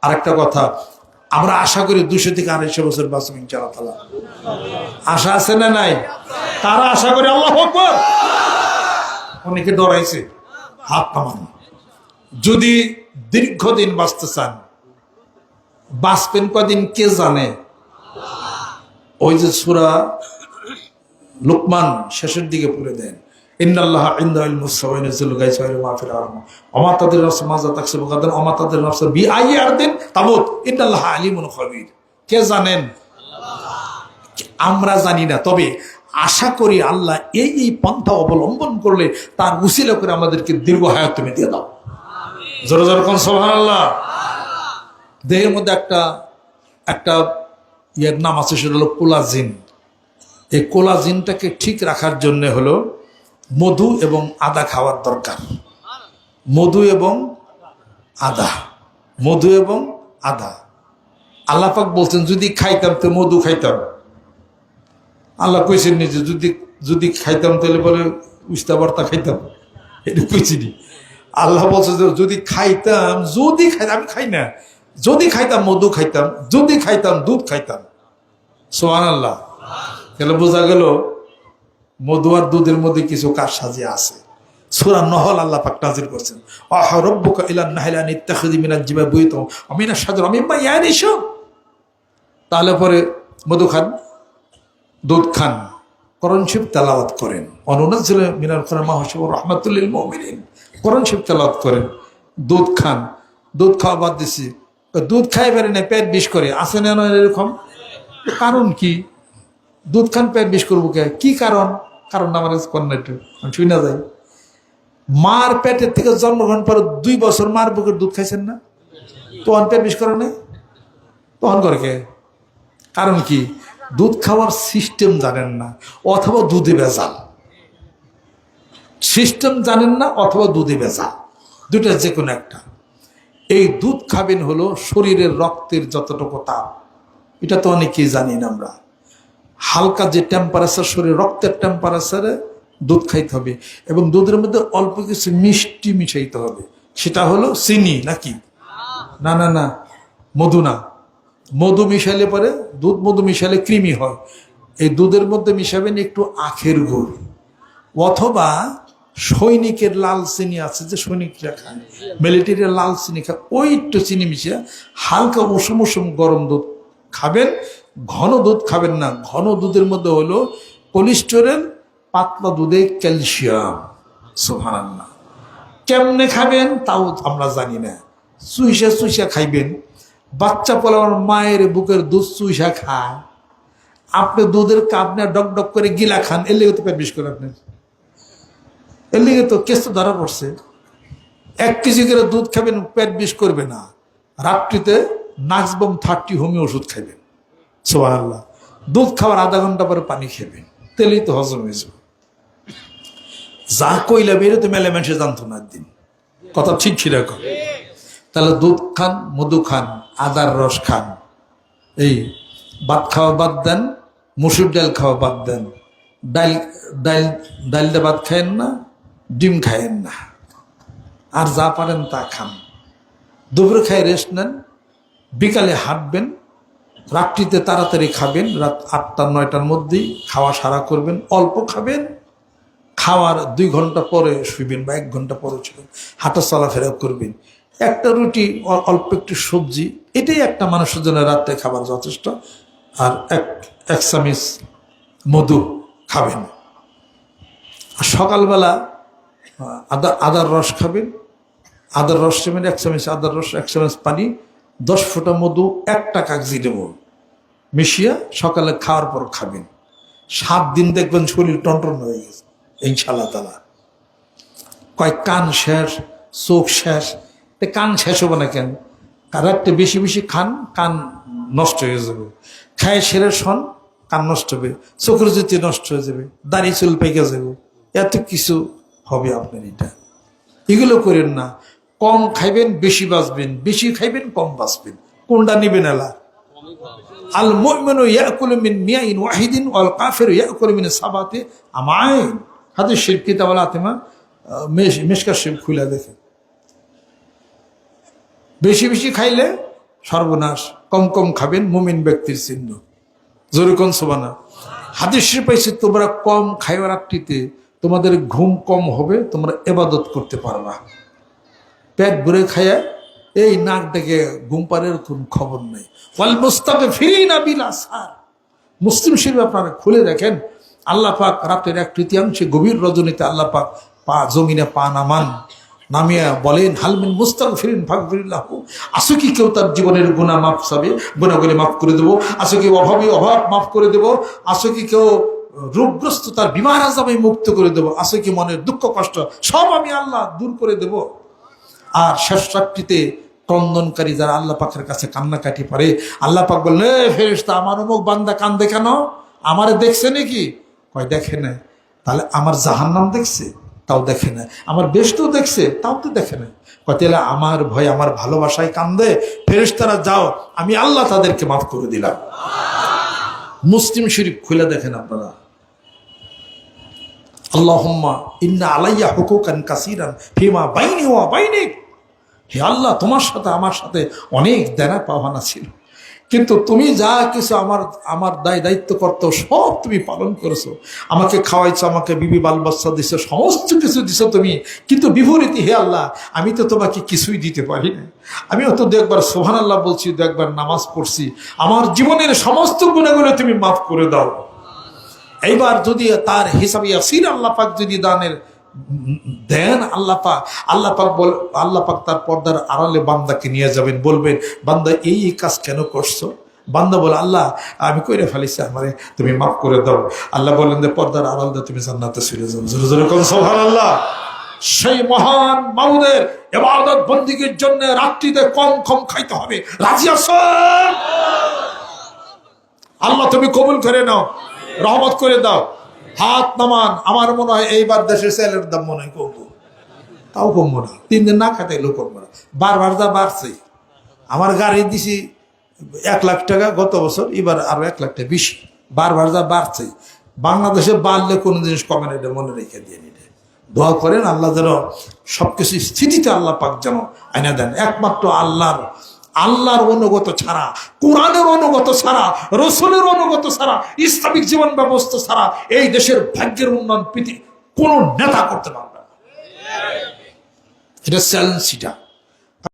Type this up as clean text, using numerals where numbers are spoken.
আরেকটা কথা, আমরা আশা করি 200 থেকে 250 বছর বাঁচব ইনশাআল্লাহ। আশা আছে না নাই? তারা আশা করি আল্লাহু আকবার। অনেকে ডরাইছে, হাত নামান। যদি দীর্ঘদিন বাঁচতে চান, বাঁচবেন কদিন কে জানে? ওই যে সূরা লুকমান শেষের দিকে পড়ে দেন, ইন্নাল্লাহা ইনদাহু ইলমুস সাওয়া ইয়ানজিলু গায়সা ওয়া মা ফিল আরহাম ওয়া মা তাদরি নাফসুন মাযা তাকসিবু গাদান ওয়া মা তাদরি নাফসুন বিআইয়ি আরদিন তামুত ইন্নাল্লাহা আলিমুন খাবীর। কে জানেন? আমরা জানি না, তবে আশা করি আল্লাহ এই পন্থা অবলম্বন করলে তার উসিলা করে আমাদেরকে দীর্ঘ হায়াত তুমি দিয়ে দাও। জোরে জোরে কোন সুবহানাল্লাহ। দেহের মধ্যে একটা ইয়ের নাম আছে, সেটা হলো কোলাজিন। এই কোলাজিনটাকে ঠিক রাখার জন্য হলো মধু এবং আদা খাওয়ার দরকার। মধু এবং আদা। আল্লাহ পাক বলছেন যদি খাইতাম তো মধু খাইতাম। আল্লাহ কইছেন নিজে যদি খাইতাম তাহলে বলে উস্তা ভর্তা খাইতাম, এটা কইছিনি। আল্লাহ বলছে যদি খাইতাম, আমি খাই না, যদি খাইতাম মধু খাইতাম, যদি খাইতাম দুধ খাইতাম। সুবহানাল্লাহ। তাহলে বোঝা গেল মধু আর দুধের মধ্যে কিছু কারসাজি আছে। সূরা নহল আল্লাহ পাক নাযিল করেছেন, আহ রাব্বুকা ইলান নাহলি আন ইত্তাখিযি মিনাল জিবালি বুয়ুতান ওয়া মিনাশ শাজারি মিম্মা ইয়ারিশুন। তাহলে পরে মধু খান, দুধ খান, কোরআন শরীফ তেলাওয়াত করেন, অনুনাজ্জিলু মিনাল কুরআনি মা হুয়া শিফাউর রাহমাতুল লিল মুমিনিন, কোরআন শরীফ তেলাওয়াত করেন। দুধ খান, দুধ খাওয়া বাদ দিছি, দুধ খাই পারে না, পেট বিষ করে, আছে না এরকম? কারণ কি? দুধ খান পেট বিষ করবো কে? কি কারণ? কারণ আমার কন্যা একটু শুই না যাই। মার পেটের থেকে জন্মগ্রহণ পরে 2 বছর মার বুকের দুধ খাইছেন না, তখন পেট বিষ করে না? তখন করে কে? কারণ কি? দুধ খাওয়ার সিস্টেম জানেন না, অথবা দুধে ভেজাল। সিস্টেম জানেন না অথবা দুধে ভেজাল, দুটা যে কোনো একটা। এই দুধ খাবেন হলো শরীরের রক্তের যতটুকু তাপ, এটা তো অনেকেই জানি না আমরা। হালকা যে টেম্পারেচার, শরীর রক্তের টেম্পারেচারে দুধ খাইতে হবে, এবং দুধের মধ্যে অল্প কিছু মিষ্টি মিশাইতে হবে। সেটা হলো চিনি নাকি? না, মধু না। মধু মিশাইলে পরে মধু মিশালে কৃমি হয়। এই দুধের মধ্যে মিশাবেন একটু আখের গুড়, অথবা সৈনিকের লাল চিনি আছে যে সৈনিকরা খায়, মিলিটারির লাল চিনি খায়, ওই একটু চিনি মিশিয়ে হালকা উষুম গরম দুধ খাবেন। ঘন দুধ খাবেন না, ঘন দুধের মধ্যে হলো কোলেস্টেরল, পাতলা দুধে ক্যালসিয়াম। সুবহানাল্লাহ। কেমনে খাবেন তাও আমরা জানি না। চুইসা খাইবেন। বাচ্চা পোলার মায়ের বুকের দুধ চুইসা খায়, আপনি দুধের কাপ নিয়ে ডক ডক করে গিলা খান, এর লেগে তো পেট বিষ করে আপনার। এর লেগে তো কেস তো ধরা পড়ছে। 1 কেজি করে দুধ খাবেন, পেট বিষ করবে না। রাত্রিতে নাক্সবম 30 হোমিও ওষুধ খাবেন। সুবহানাল্লাহ। দুধ খাওয়ার আধা ঘন্টা পরে পানি খাবেন, তেলেই তো হজম হয়ে যাবে। যা কইলা বেরো তো মেলে মানুষে জানতো না একদিন, কথা ঠিক সেরকম। তাহলে দুধ খান, মধু খান, আদার রস খান। এই ভাত খাওয়া বাদ দেন, মসুর ডাল খাওয়া বাদ দেন, ডাল দিয়ে ভাত খায়েন না, ডিম খায়েন না, আর যা পারেন তা খান। দুপুরে খাই রেস্ট নেন, বিকালে হাঁটবেন, রাত্রিতে তাড়াতাড়ি খাবেন, রাত 8টা-9টার মধ্যেই খাওয়া সারা করবেন। অল্প খাবেন, খাওয়ার 2 ঘন্টা পরে শুইবেন বা 1 ঘন্টা পরে শুইবেন, হাঁটা চলাফেরা করবেন। একটা রুটি, অল্প একটু সবজি, এটাই একটা মানুষের জন্য রাত্রে খাবার যথেষ্ট। আর এক চামচ মধু খাবেন। আর সকালবেলা আদার রস খাবেন। আদার রস নেবেন 1 চামচ, আদার রস 1 চামচ পানি, 10 ফোঁটা মধু, 1টা কাগজি দেব মিশিয়ে সকালে খাওয়ার পর খাবেন। 7 দিন দেখবেন শরীর টনটন হয়ে গেছে ইনশাআল্লাহ তাআলা। কান শেষ, চোখ শেষ। কান শেষ হবে না কেন? রাত্রে বেশি বেশি খান, কান নষ্ট হয়ে যাবে। খায় সেরে শোন, কান নষ্ট হবে, চোখের জ্যোতি নষ্ট হয়ে যাবে, দাড়ি চুল পেকে যাবে, এত কিছু হবে আপনার। এগুলো করেন না। কম খাইবেন, বেশি বাঁচবেন, বেশি খাইবেন, কম বাঁচবেন। কোনটা নিবেন? এলা আল মুমিনু ইয়াকুলু মিন মিয়াইন ওয়াহিদিন ওয়াল কাফিরু ইয়াকুলু মিন সাবাতি আমাইন। হাদিস শরীফ কিতাব আল আতিমা, মিশকাত শরীফ খুলে দেখেন। বেশি বেশি খাইলে সর্বনাশ। কম কম খাবেন মুমিন ব্যক্তির চিহ্ন। জোরে কোন সুবহানাল্লাহ। হাদিসে পাইছি তোমরা কম খাইবার রাত্রিতে তোমাদের ঘুম কম হবে, তোমরা ইবাদত করতে পারবা। পেট ভরে খায়া এই নাক ডেকে ঘুম পাড়ের কোন খবর নেই। ওয়াল মুস্তাগফিরিনা বিল আসহার। মুসলিম শরীফ আপনারা খুলে দেখেন, আল্লাহ পাক রাতের 1/3 গভীর রজনীতে আল্লাহ পাক জমিনে পা নামান, নামিয়া বলেন হালমিন মুস্তাগফিরিন ফাগফিরিল্লাহু। আসো কি কেউ তার জীবনের গুনাহ মাফ চাবে, গুনাহগুলি মাফ করে দেবো। আসো কি অভাবী অভাব মাফ করে দেবো। আসো কি কেউ রোগগ্রস্ত তার বিমার আযাবে মুক্ত করে দেবো। আসো কি মনের দুঃখ কষ্ট সব আমি আল্লাহ দূর করে দেব। আর শেষ রাত্রিতে ক্রন্দনকারী যারা আল্লাহ পাকের কাছে কান্নাকাটি পারে, আল্লাহ পাক বললেন এ ফেরেশতা আমার অমুক বান্দা কান্দে কেন? আমারে দেখছে নাকি? কয় দেখে না। তাহলে আমার জাহান্নাম দেখছে? তাও দেখে না। আমার বেহেশতও দেখছে? তাও তো দেখে না। কয় তাহলে আমার ভয় আমার ভালোবাসায় কান্দে। ফেরেশতারা যাও, আমি আল্লাহ তাদেরকে মাফ করে দিলাম। মুসলিম শরীফ খুলে দেখেন আপনারা। আল্লাহুম্মা ইন্না আলাইয়া হুকুকান কাসীরান ফিমা বাইনি ওয়া বাইনিক। হে আল্লাহ, তোমার সাথে আমার সাথে অনেক দেনা পাওনা ছিল, কিন্তু তুমি যা কিছু আমার দায়িত্ব কর্তব্য সব তুমি পালন করেছো। আমাকে খাওয়াইছো, আমাকে বিবি বাল বাচ্চা দিছো, সমস্ত কিছু দিছো তুমি, কিন্তু বিপরীতে হে আল্লাহ আমি তো তোমাকে কিছুই দিতে পারি না। আমি তো একবার সুবহানাল্লাহ বলছি, একবার নামাজ পড়ছি, আমার জীবনের সমস্ত গুনাহগুলো তুমি মাফ করে দাও। এইবার যদি তার হিসাবে ইয়াসির আল্লাহ পাক যদি দানের দেন, আল্লাহ পাক তার পর্দার আড়ালে বান্দাকে নিয়ে যাবেন, বলবেন বান্দা এই কাজ কেন করছো? বান্দা বলে আল্লাহ আমি কইরে ফেলেছি, আমারে তুমি মাফ করে দাও। আল্লাহ বলেন যে পর্দার আড়াল দিয়ে তুমি জান্নাতে চলে যাও। জোরে জোরে কোন সুবহানাল্লাহ। সেই মহান মাওলার ইবাদত বন্দেগীর জন্য রাত্রিতে কম কম খাইতে হবে। রাজি আছো? আল্লাহ তুমি কবুল করে নাও, রহমত করে দাও। হাত নামান। আমার মনে হয় এইবার দেশের সেলের দাম মনে হয় কমবো, তাও কমবো না। 3 দিন না খাতে এলো কমবো না। বারবার যা বাড়ছে। আমার গাড়ি দিছি 1 লাখ টাকা গত বছর, এবার আরো 1 লাখ টাকা বেশি। বারবার যা বাড়ছে। বাংলাদেশে বাড়লে কোনো জিনিস কমে না, এটা মনে রেখে দিয়ে নিলে দোয়া করেন আল্লাহ যেন সবকিছু স্থিতিতে আল্লাহ পাক যেন আইনা দেন। একমাত্র আল্লাহর অনুগত ছাড়া, কোরআনের অনুগত ছাড়া, রসুলের অনুগত ছাড়া, ইসলামিক জীবন ব্যবস্থা ছাড়া এই দেশের ভাগ্যের উন্নয়ন কোন নেতা করতে পারবে না। এটা চ্যালেঞ্জ।